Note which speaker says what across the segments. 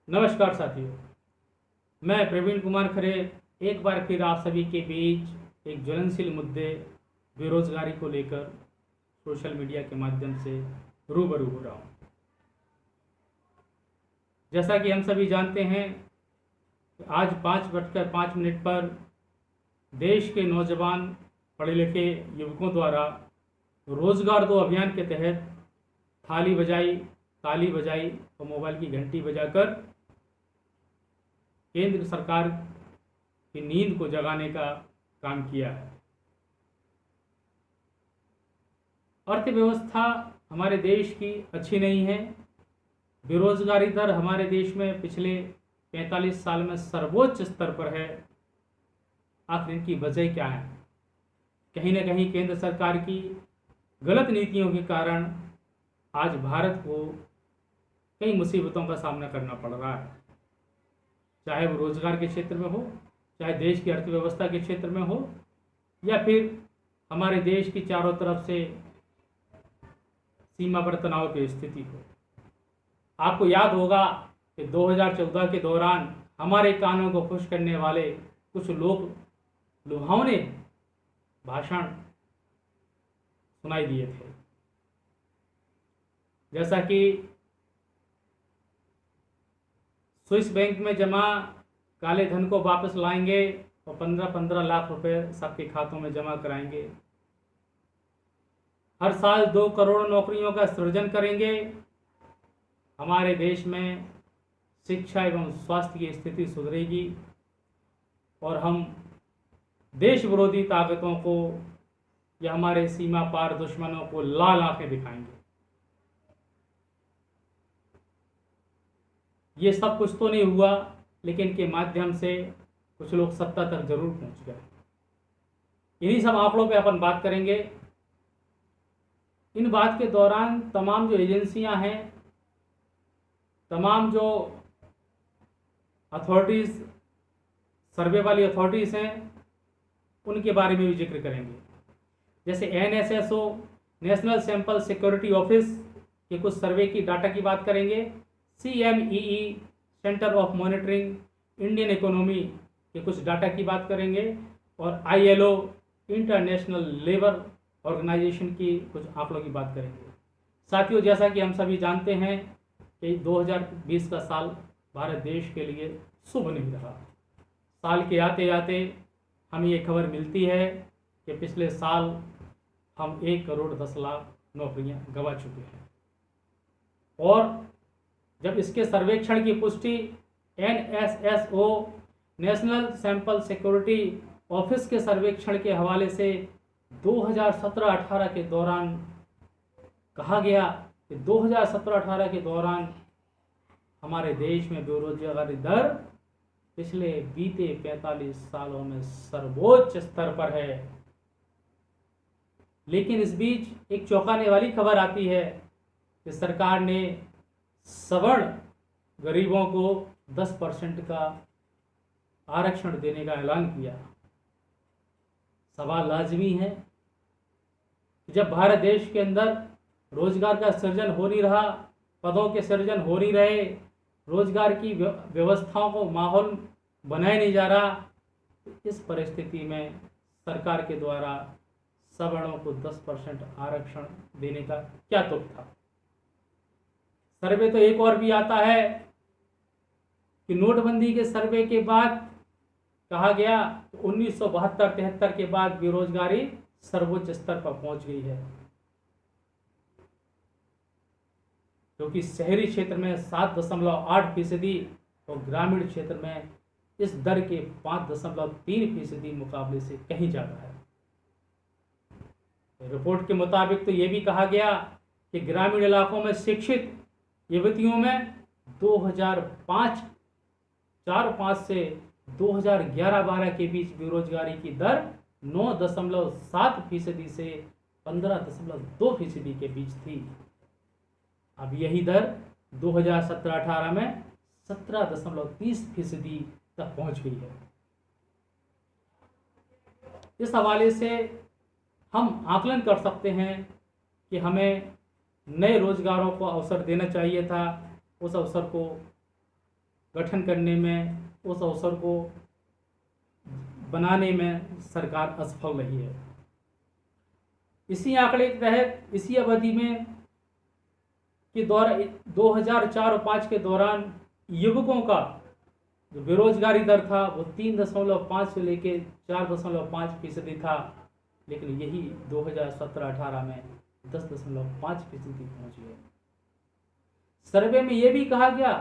Speaker 1: नमस्कार साथियों, मैं प्रवीण कुमार खरे एक बार फिर आप सभी के बीच एक ज्वलनशील मुद्दे बेरोजगारी को लेकर सोशल मीडिया के माध्यम से रूबरू हो रहा हूँ। जैसा कि हम सभी जानते हैं कि आज 5:05 पर देश के नौजवान पढ़े लिखे युवकों द्वारा रोजगार दो अभियान के तहत थाली बजाई, ताली बजाई और मोबाइल की घंटी बजाकर केंद्र सरकार की नींद को जगाने का काम किया है। अर्थव्यवस्था हमारे देश की अच्छी नहीं है। बेरोजगारी दर हमारे देश में पिछले 45 साल में सर्वोच्च स्तर पर है। आखिर इनकी वजह क्या है? कहीं ना कहीं केंद्र सरकार की गलत नीतियों के कारण आज भारत को कई मुसीबतों का सामना करना पड़ रहा है, चाहे वो रोजगार के क्षेत्र में हो, चाहे देश की अर्थव्यवस्था के क्षेत्र में हो, या फिर हमारे देश की चारों तरफ से सीमा पर तनाव की स्थिति हो। आपको याद होगा कि 2014 के दौरान हमारे कानों को खुश करने वाले कुछ लोग लुभावने भाषण सुनाई दिए थे, जैसा कि स्विस बैंक में जमा काले धन को वापस लाएंगे और 15-15 लाख रुपए सबके खातों में जमा कराएंगे। हर साल 2 करोड़ नौकरियों का सृजन करेंगे। हमारे देश में शिक्षा एवं स्वास्थ्य की स्थिति सुधरेगी और हम देश विरोधी ताकतों को या हमारे सीमा पार दुश्मनों को लाल आंखें दिखाएंगे। ये सब कुछ तो नहीं हुआ, लेकिन इनके माध्यम से कुछ लोग सत्ता तक जरूर पहुंच गए। इन्हीं सब आंकड़ों पे अपन बात करेंगे। इन बात के दौरान तमाम जो एजेंसियां हैं, तमाम जो अथॉरिटीज़, सर्वे वाली अथॉरिटीज़ हैं, उनके बारे में भी जिक्र करेंगे। जैसे NSSO, national sample security office के कुछ सर्वे की डाटा की बात करेंगे। CMEE, centre of monitoring Indian economy के कुछ डाटा की बात करेंगे और ILO, इंटरनेशनल लेबर ऑर्गेनाइजेशन की कुछ आंकड़ों की बात करेंगे। साथियों, जैसा कि हम सभी जानते हैं कि 2020 का साल भारत देश के लिए शुभ नहीं रहा। साल के आते आते हमें ये खबर मिलती है कि पिछले साल हम 1 करोड़ 10 लाख नौकरियां गंवा चुके हैं। और जब इसके सर्वेक्षण की पुष्टि NSSO, national sample security office के सर्वेक्षण के हवाले से 2017-18 के दौरान कहा गया कि 2017-18 के दौरान हमारे देश में बेरोजगारी दर पिछले बीते 45 सालों में सर्वोच्च स्तर पर है। लेकिन इस बीच एक चौंकाने वाली खबर आती है कि सरकार ने सवर्ण गरीबों को 10% का आरक्षण देने का ऐलान किया। सवाल लाजमी है कि जब भारत देश के अंदर रोजगार का सृजन हो नहीं रहा, पदों के सृजन हो नहीं रहे, रोजगार की व्यवस्थाओं को माहौल बनाया नहीं जा रहा, तो इस परिस्थिति में सरकार के द्वारा सवर्णों को 10% आरक्षण देने का क्या तुक था? सर्वे तो एक और भी आता है कि नोटबंदी के सर्वे के बाद कहा गया 1972-73 के बाद बेरोजगारी सर्वोच्च स्तर पर पहुंच गई है, क्योंकि शहरी क्षेत्र में 7.8% और ग्रामीण क्षेत्र में इस दर के 5.3% मुकाबले से कहीं ज़्यादा है। रिपोर्ट के मुताबिक तो ये भी कहा गया कि ग्रामीण इलाकों में शिक्षित युवतियों में 2005 से 2011-12 के बीच बेरोजगारी की दर 9.7% से 15.2% के बीच थी। अब यही दर 2017-18 में 17.30% तक पहुंच गई है। इस हवाले से हम आकलन कर सकते हैं कि हमें नए रोजगारों को अवसर देना चाहिए था। उस अवसर को गठन करने में, उस अवसर को बनाने में सरकार असफल रही है। इसी आंकड़े के तहत इसी अवधि में के दौरान 2004 और 5 के दौरान युवकों का जो बेरोजगारी दर था वो 3.5 से लेके 4.5% था, लेकिन यही 2017-18 में 10.5% पहुंच गए। सर्वे में यह भी कहा गया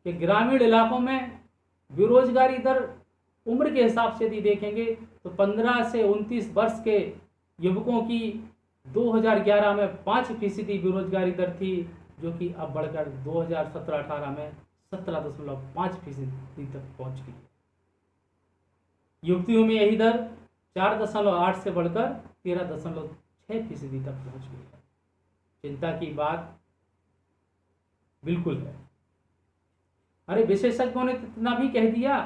Speaker 1: कि ग्रामीण इलाकों में बेरोजगारी दर उम्र के हिसाब से यदि देखेंगे तो 15 से 29 वर्ष के युवकों की 2011 में 5% बेरोजगारी दर थी, जो कि अब बढ़कर 2017-18 में 17.5% तक पहुंच गई। युवतियों में यही दर 4.8 से बढ़कर 13.6% तक पहुंच गई है। चिंता की बात बिल्कुल है। अरे विशेषज्ञों ने इतना भी कह दिया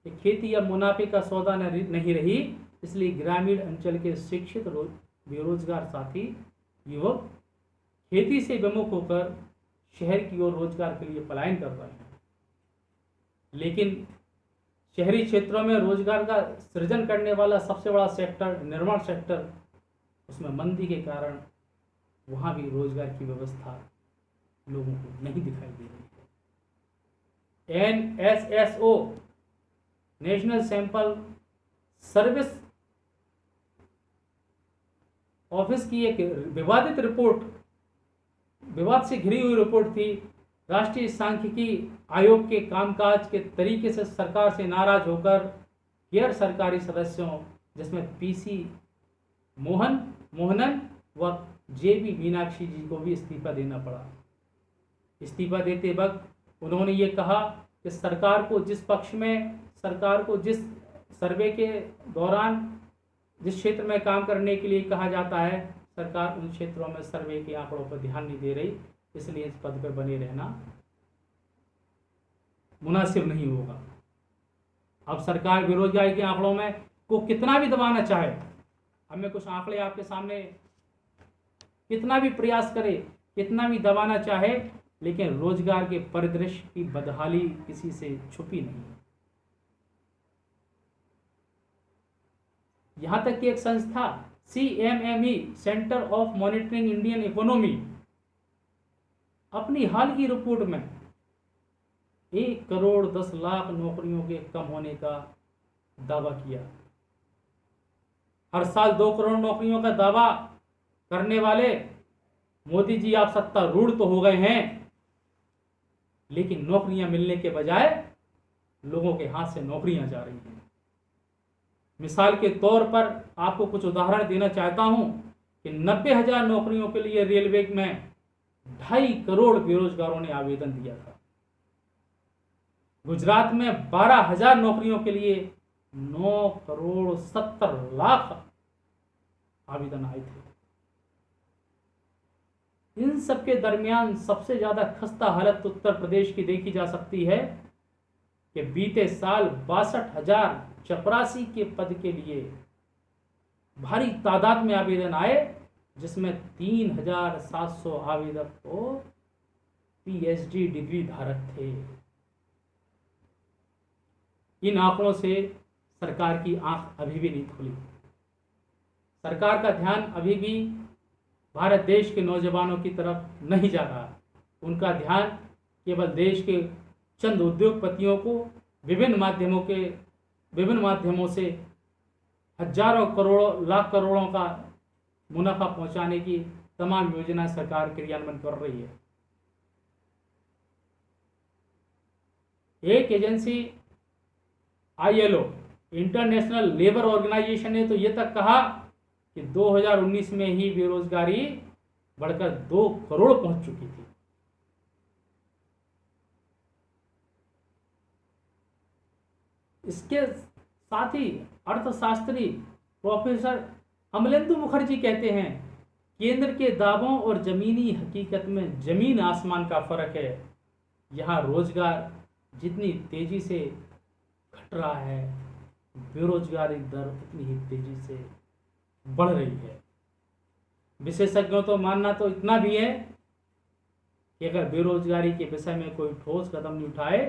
Speaker 1: कि खेती अब मुनाफे का सौदा नहीं रही, इसलिए ग्रामीण अंचल के शिक्षित बेरोजगार साथी युवक खेती से विमुख होकर शहर की ओर रोजगार के लिए पलायन कर रहे हैं। लेकिन शहरी क्षेत्रों में रोजगार का सृजन करने वाला सबसे बड़ा सेक्टर निर्माण सेक्टर, उसमें मंदी के कारण वहाँ भी रोजगार की व्यवस्था लोगों को नहीं दिखाई दे रही है। NSSO national sample service office की एक विवादित रिपोर्ट, विवाद से घिरी हुई रिपोर्ट थी। राष्ट्रीय सांख्यिकी आयोग के कामकाज के तरीके से सरकार से नाराज होकर गैर सरकारी सदस्यों, जिसमें PC मोहनन व JB मीनाक्षी जी को भी इस्तीफा देना पड़ा। इस्तीफा देते वक्त उन्होंने ये कहा कि सरकार को जिस सर्वे के दौरान जिस क्षेत्र में काम करने के लिए कहा जाता है, सरकार उन क्षेत्रों में सर्वे के आंकड़ों पर ध्यान नहीं दे रही, इसलिए इस पद पर बने रहना मुनासिब नहीं होगा। अब सरकार बेरोजगारी के आंकड़ों में को कितना भी दबाना चाहे, अब मैं कुछ आंकड़े आपके सामने, कितना भी प्रयास करे, कितना भी दबाना चाहे, लेकिन रोजगार के परिदृश्य की बदहाली किसी से छुपी नहीं है। यहां तक कि एक संस्था CMME centre of monitoring Indian economy अपनी हाल की रिपोर्ट में 1 करोड़ 10 लाख नौकरियों के कम होने का दावा किया। हर साल 2 करोड़ नौकरियों का दावा करने वाले मोदी जी, आप सत्तारूढ़ तो हो गए हैं, लेकिन नौकरियां मिलने के बजाय लोगों के हाथ से नौकरियां जा रही हैं। मिसाल के तौर पर आपको कुछ उदाहरण देना चाहता हूं कि 90,000 नौकरियों के लिए रेलवे में 2.5 करोड़ बेरोजगारों ने आवेदन दिया था। गुजरात में 12,000 नौकरियों के लिए 9 करोड़ 70 लाख आवेदन आए थे। इन सबके दरमियान सबसे ज्यादा खस्ता हालत उत्तर प्रदेश की देखी जा सकती है कि बीते साल 62,000 चपरासी के पद के लिए भारी तादाद में आवेदन आए, जिसमें 3,700 आवेदक तो PhD डिग्री धारक थे। इन आंकड़ों से सरकार की आंख अभी भी नहीं खुली। सरकार का ध्यान अभी भी भारत देश के नौजवानों की तरफ नहीं जा रहा। उनका ध्यान केवल देश के चंद उद्योगपतियों को विभिन्न माध्यमों से हजारों करोड़ों लाख करोड़ों का मुनाफा पहुंचाने की तमाम योजना सरकार क्रियान्वयन कर रही है। एक agency ILO international labour organisation ने तो ये तक कहा कि 2019 में ही बेरोजगारी बढ़कर 2 करोड़ पहुंच चुकी थी। इसके साथ ही अर्थशास्त्री प्रोफेसर अमलेंदु मुखर्जी कहते हैं, केंद्र के दावों और जमीनी हकीकत में जमीन आसमान का फर्क है। यहाँ रोजगार जितनी तेजी से घट रहा है, बेरोजगारी दर उतनी ही तेजी से बढ़ रही है। विशेषज्ञों तो मानना तो इतना भी है कि अगर बेरोजगारी के विषय में कोई ठोस कदम नहीं उठाए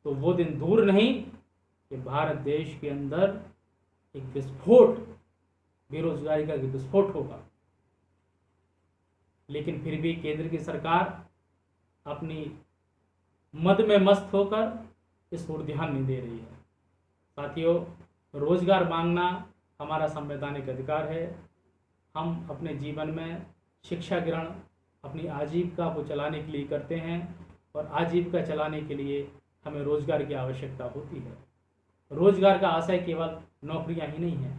Speaker 1: तो वो दिन दूर नहीं कि भारत देश के अंदर एक विस्फोट, बेरोजगारी का विस्फोट होगा। लेकिन फिर भी केंद्र की सरकार अपनी मद में मस्त होकर इस ओर ध्यान नहीं दे रही है। साथियों, रोजगार मांगना हमारा संवैधानिक अधिकार है। हम अपने जीवन में शिक्षा ग्रहण अपनी आजीविका को चलाने के लिए करते हैं और आजीविका चलाने के लिए हमें रोजगार की आवश्यकता होती है। रोजगार का आशय केवल नौकरियां ही नहीं है।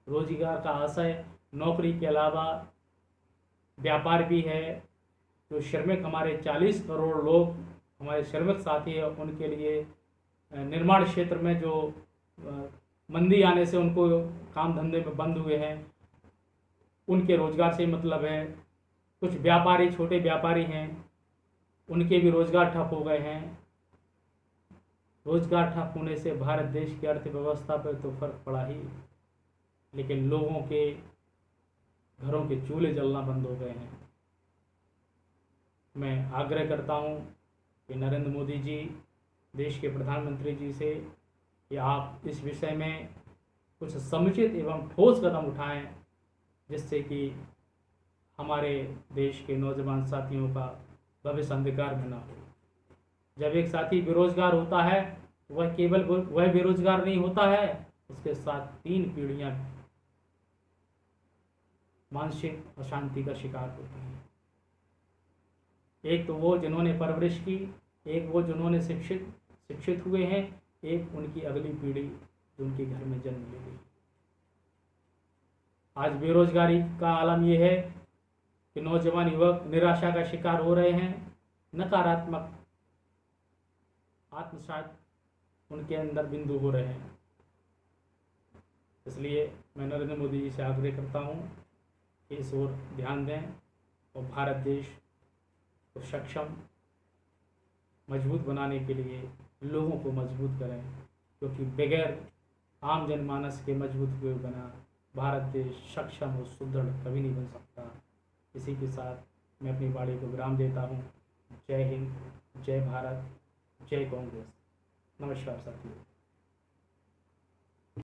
Speaker 1: रोजगार का आशय नौकरी के अलावा व्यापार भी है। जो श्रमिक हमारे 40 करोड़ लोग हमारे श्रमिक साथी हैं, उनके लिए निर्माण क्षेत्र में जो मंदी आने से उनको काम धंधे में बंद हुए हैं, उनके रोजगार से मतलब है। कुछ व्यापारी, छोटे व्यापारी हैं, उनके भी रोजगार ठप हो गए हैं। रोजगार ठप होने से भारत देश की अर्थव्यवस्था पर तो फर्क पड़ा ही, लेकिन लोगों के घरों के चूल्हे जलना बंद हो गए हैं। मैं आग्रह करता हूं कि नरेंद्र मोदी जी, देश के प्रधानमंत्री जी से, कि आप इस विषय में कुछ समुचित एवं ठोस कदम उठाएं, जिससे कि हमारे देश के नौजवान साथियों का भविष्य अंधकार में ना हो। जब एक साथी बेरोजगार होता है, वह केवल वह बेरोजगार नहीं होता है, उसके साथ 3 पीढ़ियां मानसिक अशांति का शिकार होती हैं। एक तो वो जिन्होंने परवरिश की, एक वो जिन्होंने शिक्षित हुए हैं, एक उनकी अगली पीढ़ी जो उनके घर में जन्म ले गई। आज बेरोजगारी का आलम यह है कि नौजवान युवक निराशा का शिकार हो रहे हैं। नकारात्मक आत्मसात उनके अंदर बिंदु हो रहे हैं। इसलिए मैं नरेंद्र मोदी जी से आग्रह करता हूं कि इस ओर ध्यान दें और भारत देश को सक्षम, मजबूत बनाने के लिए लोगों को मजबूत करें, क्योंकि बगैर आम जनमानस के मजबूत हुए बिना भारत देश सक्षम और सुदृढ़ कभी नहीं बन सकता। इसी के साथ मैं अपनी वाणी को विराम देता हूँ। जय हिंद, जय भारत, जय कांग्रेस। नमस्कार साथियों।